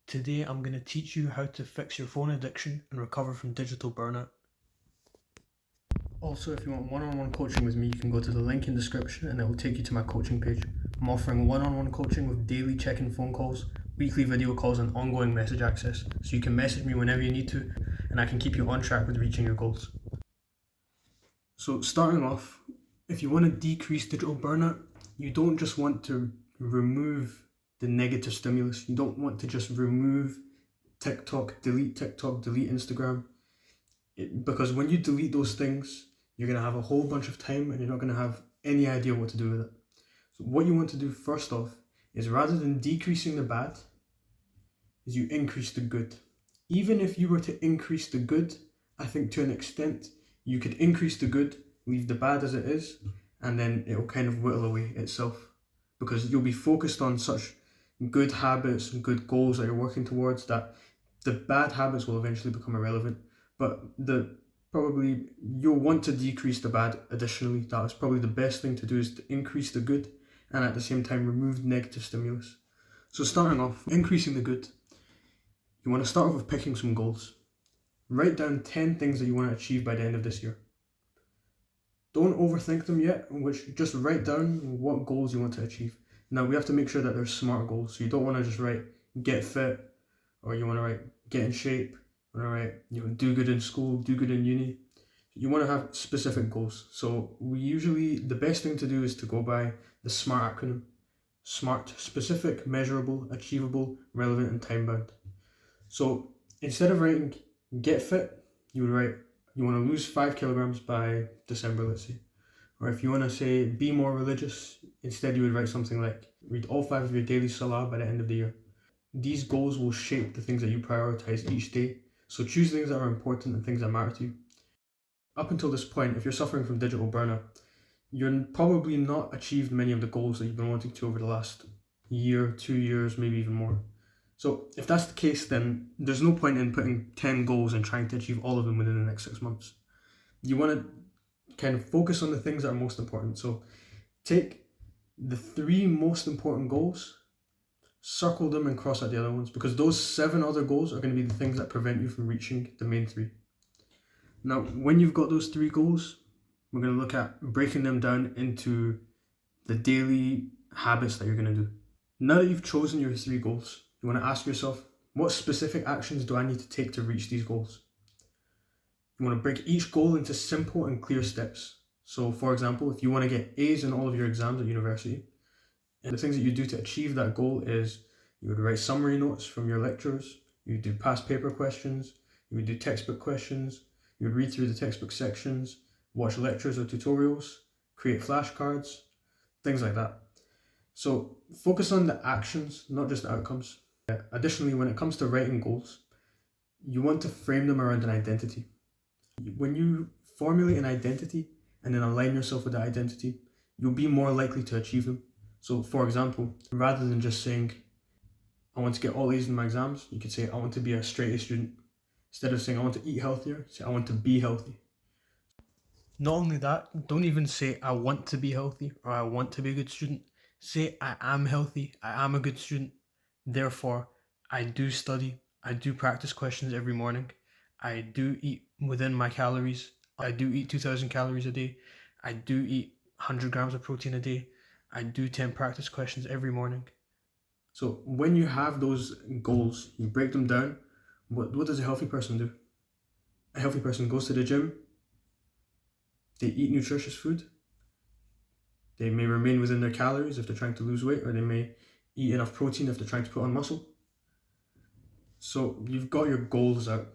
Today I'm going to teach you how to fix your phone addiction and recover from digital burnout. Also, if you want one-on-one coaching with me, you can go to the link in the description and it will take you to my coaching page. I'm offering one-on-one coaching with daily check-in phone calls, weekly video calls and ongoing message access, so you can message me whenever you need to and I can keep you on track with reaching your goals. So starting off, if you want to decrease digital burnout, you don't just want to remove the negative stimulus. You don't want to just remove TikTok, delete Instagram. Because when you delete those things, you're going to have a whole bunch of time and you're not going to have any idea what to do with it. So what you want to do first off is, rather than decreasing the bad, is you increase the good. Even if you were to increase the good, I think to an extent, you could increase the good, leave the bad as it is, and then it'll kind of whittle away itself. Because you'll be focused on such good habits and good goals that you're working towards that the bad habits will eventually become irrelevant. But you'll want to decrease the bad additionally. That is probably the best thing to do, is to increase the good and at the same time remove negative stimulus. So starting off, increasing the good, you want to start off with picking some goals. Write down 10 things that you want to achieve by the end of this year. Don't overthink them yet, just write down what goals you want to achieve. Now we have to make sure that they're smart goals. So you don't want to just write get fit, or you want to write get in shape, or do good in school, do good in uni. You want to have specific goals. So the best thing to do is to go by the SMART acronym. SMART: specific, measurable, achievable, relevant, and time bound. So instead of writing get fit, you would write you want to lose 5 kilograms by December, let's say. Or if you want to say be more religious, instead you would write something like read all 5 of your daily salah by the end of the year. These goals will shape the things that you prioritize each day. So choose things that are important and things that matter to you. Up until this point, if you're suffering from digital burnout, you're probably not achieved many of the goals that you've been wanting to over the last year, 2 years, maybe even more. So if that's the case, then there's no point in putting 10 goals and trying to achieve all of them within the next 6 months. You want to kind of focus on the things that are most important. So take the 3 most important goals, circle them and cross out the other ones, because those 7 other goals are going to be the things that prevent you from reaching the main 3. Now, when you've got those 3 goals, we're going to look at breaking them down into the daily habits that you're going to do. Now that you've chosen your 3 goals, you want to ask yourself, what specific actions do I need to take to reach these goals? You want to break each goal into simple and clear steps. So for example, if you want to get A's in all of your exams at university, and the things that you do to achieve that goal is you would write summary notes from your lectures, you would do past paper questions, you would do textbook questions, you would read through the textbook sections, watch lectures or tutorials, create flashcards, things like that. So focus on the actions, not just the outcomes. Additionally, when it comes to writing goals, you want to frame them around an identity. When you formulate an identity and then align yourself with that identity, you'll be more likely to achieve them. So for example, rather than just saying, I want to get all A's in my exams, you could say, I want to be a straight A student. Instead of saying, I want to eat healthier, say, I want to be healthy. Not only that, don't even say, I want to be healthy or I want to be a good student. Say, I am healthy, I am a good student. Therefore, I do study, I do practice questions every morning. I do eat within my calories. I do eat 2,000 calories a day. I do eat 100 grams of protein a day. I do 10 practice questions every morning. So when you have those goals, you break them down. What does a healthy person do? A healthy person goes to the gym. They eat nutritious food. They may remain within their calories if they're trying to lose weight, or they may eat enough protein if they're trying to put on muscle. So you've got your goals out.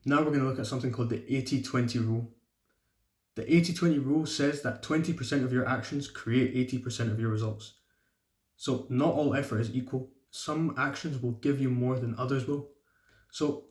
Now we're going to look at something called the 80-20 rule. The 80-20 rule says that 20% of your actions create 80% of your results. So not all effort is equal. Some actions will give you more than others will. So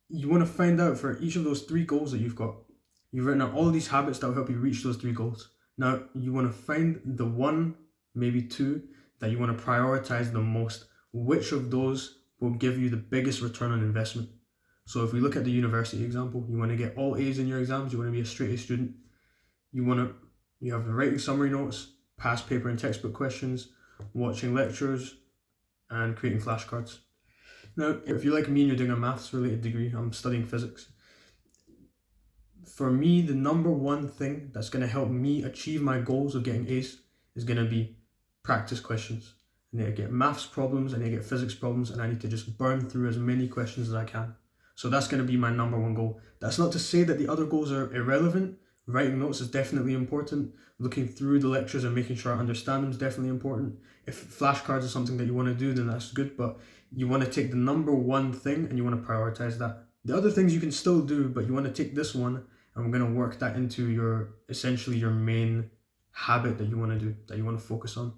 you want to find out for each of those 3 goals that you've got. You've written out all these habits that will help you reach those 3 goals. Now you want to find the 1, maybe 2, that you want to prioritize the most. Which of those will give you the biggest return on investment? So if we look at the university example, you want to get all A's in your exams, you want to be a straight A student, you have the writing summary notes, past paper and textbook questions, watching lectures, and creating flashcards. Now, if you're like me and you're doing a maths related degree, I'm studying physics. For me, the number one thing that's going to help me achieve my goals of getting A's is going to be practice questions. I need to get maths problems, I need to get physics problems, and I need to just burn through as many questions as I can. So that's going to be my number one goal. That's not to say that the other goals are irrelevant. Writing notes is definitely important. Looking through the lectures and making sure I understand them is definitely important. If flashcards is something that you want to do, then that's good, but you want to take the number one thing and you want to prioritize that. The other things you can still do, but you want to take this one, and we're going to work that into your, essentially your main habit that you want to do, that you want to focus on.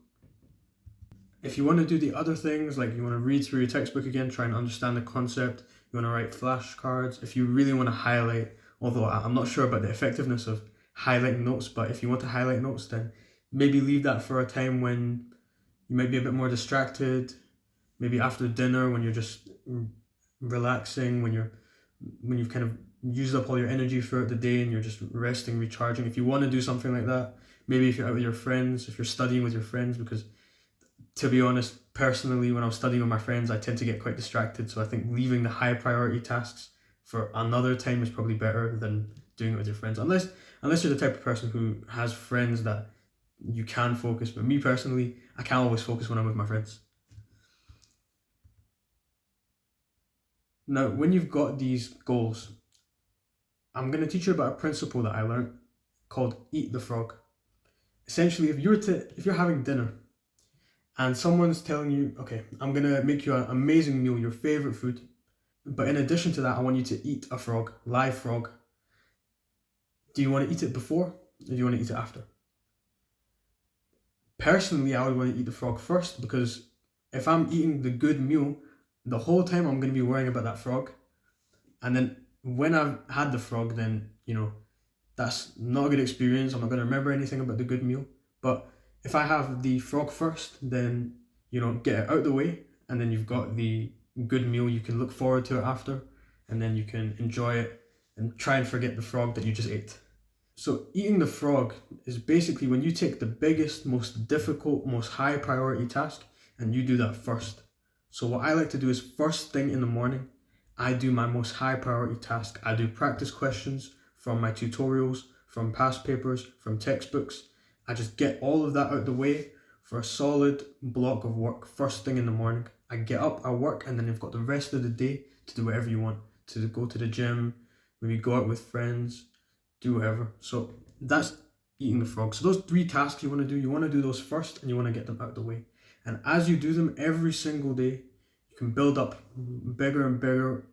If you want to do the other things, like you want to read through your textbook again, try and understand the concept, you want to write flashcards, if you really want to highlight, although I'm not sure about the effectiveness of highlighting notes, but if you want to highlight notes, then maybe leave that for a time when you might be a bit more distracted, maybe after dinner when you're just relaxing, when you've kind of used up all your energy throughout the day and you're just resting, recharging. If you want to do something like that, maybe if you're out with your friends, if you're studying with your friends, because to be honest, personally, when I'm studying with my friends, I tend to get quite distracted. So I think leaving the high priority tasks for another time is probably better than doing it with your friends. Unless you're the type of person who has friends that you can focus. But me personally, I can't always focus when I'm with my friends. Now, when you've got these goals, I'm going to teach you about a principle that I learned called eat the frog. Essentially, if you're having dinner and someone's telling you, okay, I'm going to make you an amazing meal, your favorite food, but in addition to that, I want you to eat a frog, live frog. Do you want to eat it before or do you want to eat it after? Personally, I would want to eat the frog first, because if I'm eating the good meal, the whole time I'm going to be worrying about that frog. And then when I've had the frog, then, that's not a good experience. I'm not going to remember anything about the good meal. But if I have the frog first, then, get it out the way, and then you've got the good meal, you can look forward to it after, and then you can enjoy it and try and forget the frog that you just ate. So eating the frog is basically when you take the biggest, most difficult, most high priority task and you do that first. So what I like to do is first thing in the morning, I do my most high priority task. I do practice questions from my tutorials, from past papers, from textbooks. I just get all of that out the way for a solid block of work first thing in the morning. I get up, I work, and then you've got the rest of the day to do whatever you want. To go to the gym, maybe go out with friends, do whatever. So that's eating the frog. So those 3 tasks you want to do those first and you want to get them out of the way. And as you do them every single day, you can build up bigger and bigger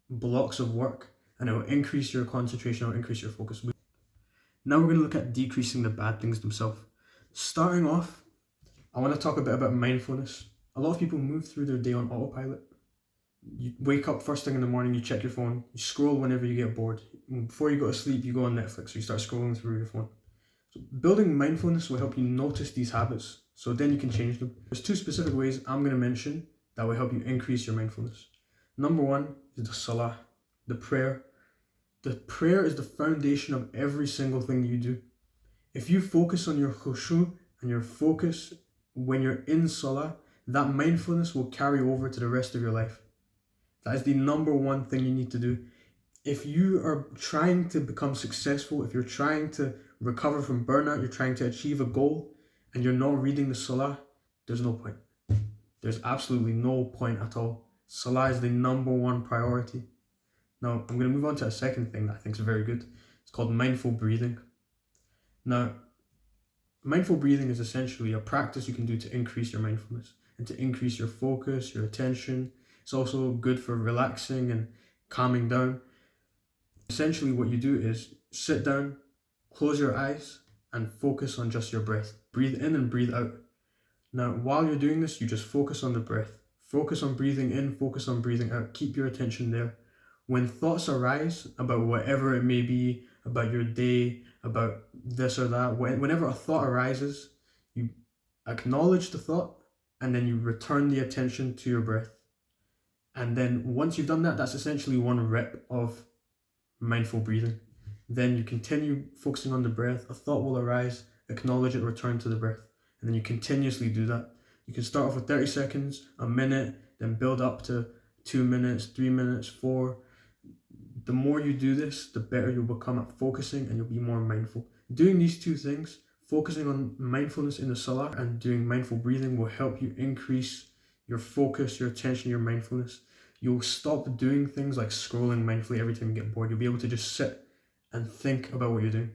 blocks of work, and it will increase your concentration, it will increase your focus. Now we're going to look at decreasing the bad things themselves. Starting off, I want to talk a bit about mindfulness. A lot of people move through their day on autopilot. You wake up first thing in the morning, you check your phone, you scroll whenever you get bored. Before you go to sleep, you go on Netflix, so you start scrolling through your phone. So building mindfulness will help you notice these habits, so then you can change them. There's 2 specific ways I'm going to mention that will help you increase your mindfulness. Number 1 is the salah, the prayer. The prayer is the foundation of every single thing you do. If you focus on your khushu and your focus when you're in salah, that mindfulness will carry over to the rest of your life. That is the number 1 thing you need to do. If you are trying to become successful, if you're trying to recover from burnout, you're trying to achieve a goal, and you're not reading the salah, there's no point. There's absolutely no point at all. Salah is the number 1 priority. Now, I'm going to move on to a second thing that I think is very good. It's called mindful breathing. Now, mindful breathing is essentially a practice you can do to increase your mindfulness and to increase your focus, your attention. It's also good for relaxing and calming down. Essentially, what you do is sit down, close your eyes, and focus on just your breath. Breathe in and breathe out. Now, while you're doing this, you just focus on the breath. Focus on breathing in, focus on breathing out. Keep your attention there. When thoughts arise about whatever it may be, about your day, about this or that, whenever a thought arises, you acknowledge the thought and then you return the attention to your breath. And then once you've done that, that's essentially 1 rep of mindful breathing. Then you continue focusing on the breath. A thought will arise, acknowledge it, return to the breath. And then you continuously do that. You can start off with 30 seconds, a minute, then build up to 2 minutes, 3 minutes, 4. The more you do this, the better you'll become at focusing and you'll be more mindful. Doing these two things, focusing on mindfulness in the salah and doing mindful breathing, will help you increase your focus, your attention, your mindfulness. You'll stop doing things like scrolling mindfully every time you get bored. You'll be able to just sit and think about what you're doing.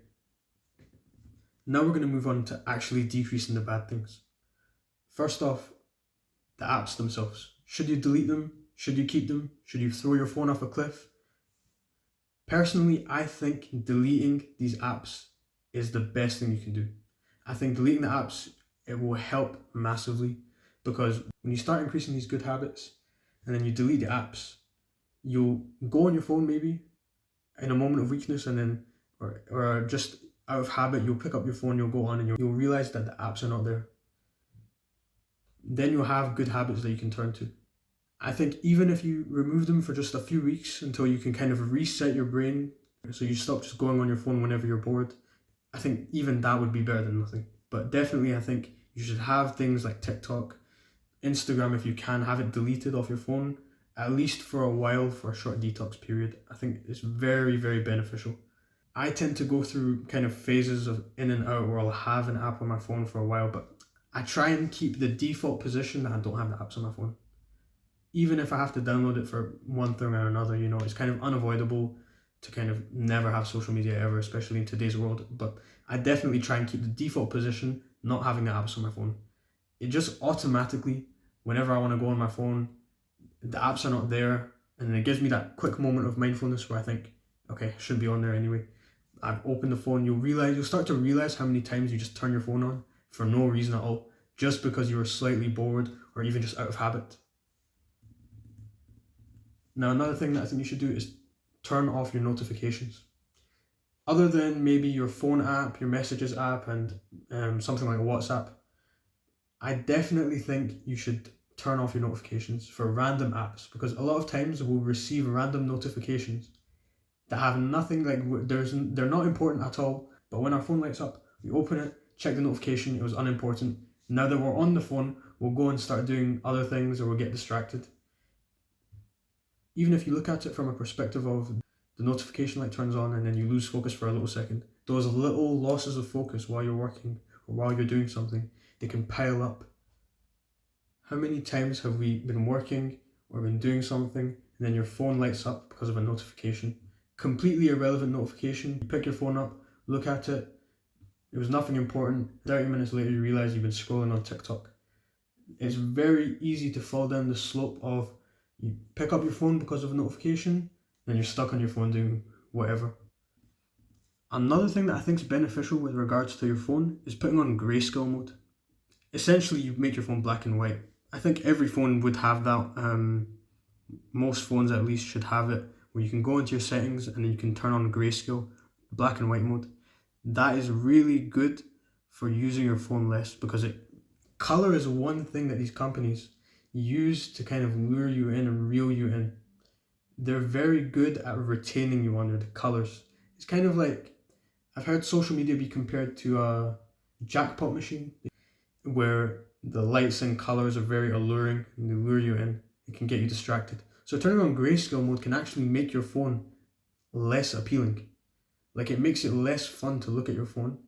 Now we're going to move on to actually decreasing the bad things. First off, the apps themselves. Should you delete them? Should you keep them? Should you throw your phone off a cliff? Personally, I think deleting these apps is the best thing you can do. I think deleting the apps, it will help massively, because when you start increasing these good habits and then you delete the apps, you'll go on your phone maybe in a moment of weakness, and then or just out of habit, you'll pick up your phone, you'll go on, and you'll realize that the apps are not there. Then you'll have good habits that you can turn to. I think even if you remove them for just a few weeks until you can kind of reset your brain, so you stop just going on your phone whenever you're bored, I think even that would be better than nothing. But definitely I think you should have things like TikTok, Instagram, if you can, have it deleted off your phone, at least for a while, for a short detox period. I think it's very, very beneficial. I tend to go through kind of phases of in and out where I'll have an app on my phone for a while, but I try and keep the default position that I don't have the apps on my phone. Even if I have to download it for one thing or another, it's kind of unavoidable to kind of never have social media ever, especially in today's world. But I definitely try and keep the default position, not having the apps on my phone. It just automatically, whenever I want to go on my phone, the apps are not there, and it gives me that quick moment of mindfulness where I think, okay, I should be on there anyway. I've opened the phone. You'll start to realize how many times you just turn your phone on for no reason at all, just because you were slightly bored or even just out of habit. Now, another thing that I think you should do is turn off your notifications. Other than maybe your phone app, your messages app, and something like WhatsApp, I definitely think you should turn off your notifications for random apps, because a lot of times we'll receive random notifications that have nothing, they're not important at all, but when our phone lights up, we open it, check the notification, it was unimportant. Now that we're on the phone, we'll go and start doing other things, or we'll get distracted. Even if you look at it from a perspective of the notification light turns on and then you lose focus for a little second, those little losses of focus while you're working or while you're doing something, they can pile up. How many times have we been working or been doing something and then your phone lights up because of a notification? Completely irrelevant notification. You pick your phone up, look at it, it was nothing important. 30 minutes later you realize you've been scrolling on TikTok. It's very easy to fall down the slope of you pick up your phone because of a notification, then you're stuck on your phone doing whatever. Another thing that I think is beneficial with regards to your phone is putting on grayscale mode. Essentially, you make your phone black and white. I think every phone would have that. Most phones at least should have it, where you can go into your settings and then you can turn on grayscale, black and white mode. That is really good for using your phone less, because color is one thing that these companies use to kind of lure you in and reel you in. They're very good at retaining you under the colors. It's kind of like, I've heard social media be compared to a jackpot machine, where the lights and colors are very alluring and they lure you in. It can get you distracted. So turning on grayscale mode can actually make your phone less appealing. Like, it makes it less fun to look at your phone,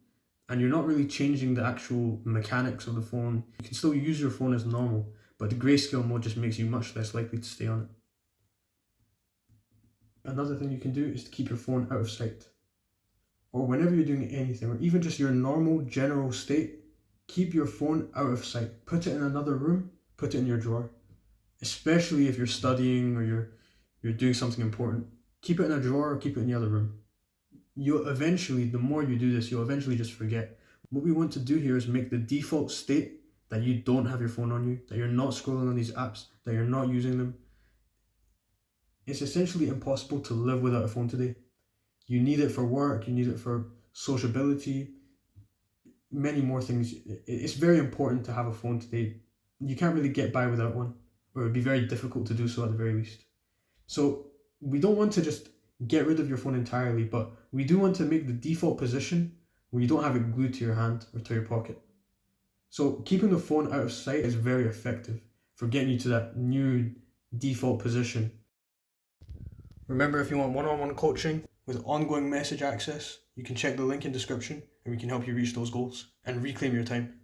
and you're not really changing the actual mechanics of the phone. You can still use your phone as normal, but the grayscale mode just makes you much less likely to stay on it. Another thing you can do is to keep your phone out of sight. Or whenever you're doing anything, or even just your normal general state, keep your phone out of sight. Put it in another room, put it in your drawer. Especially if you're studying or you're doing something important. Keep it in a drawer or keep it in the other room. You'll eventually, the more you do this, you'll eventually just forget. What we want to do here is make the default state that you don't have your phone on you, that you're not scrolling on these apps, that you're not using them. It's essentially impossible to live without a phone today. You need it for work, you need it for sociability, many more things. It's very important to have a phone today. You can't really get by without one, or it would be very difficult to do so at the very least. So we don't want to just get rid of your phone entirely, but we do want to make the default position where you don't have it glued to your hand or to your pocket. So keeping the phone out of sight is very effective for getting you to that new default position. Remember, if you want one-on-one coaching with ongoing message access, you can check the link in description and we can help you reach those goals and reclaim your time.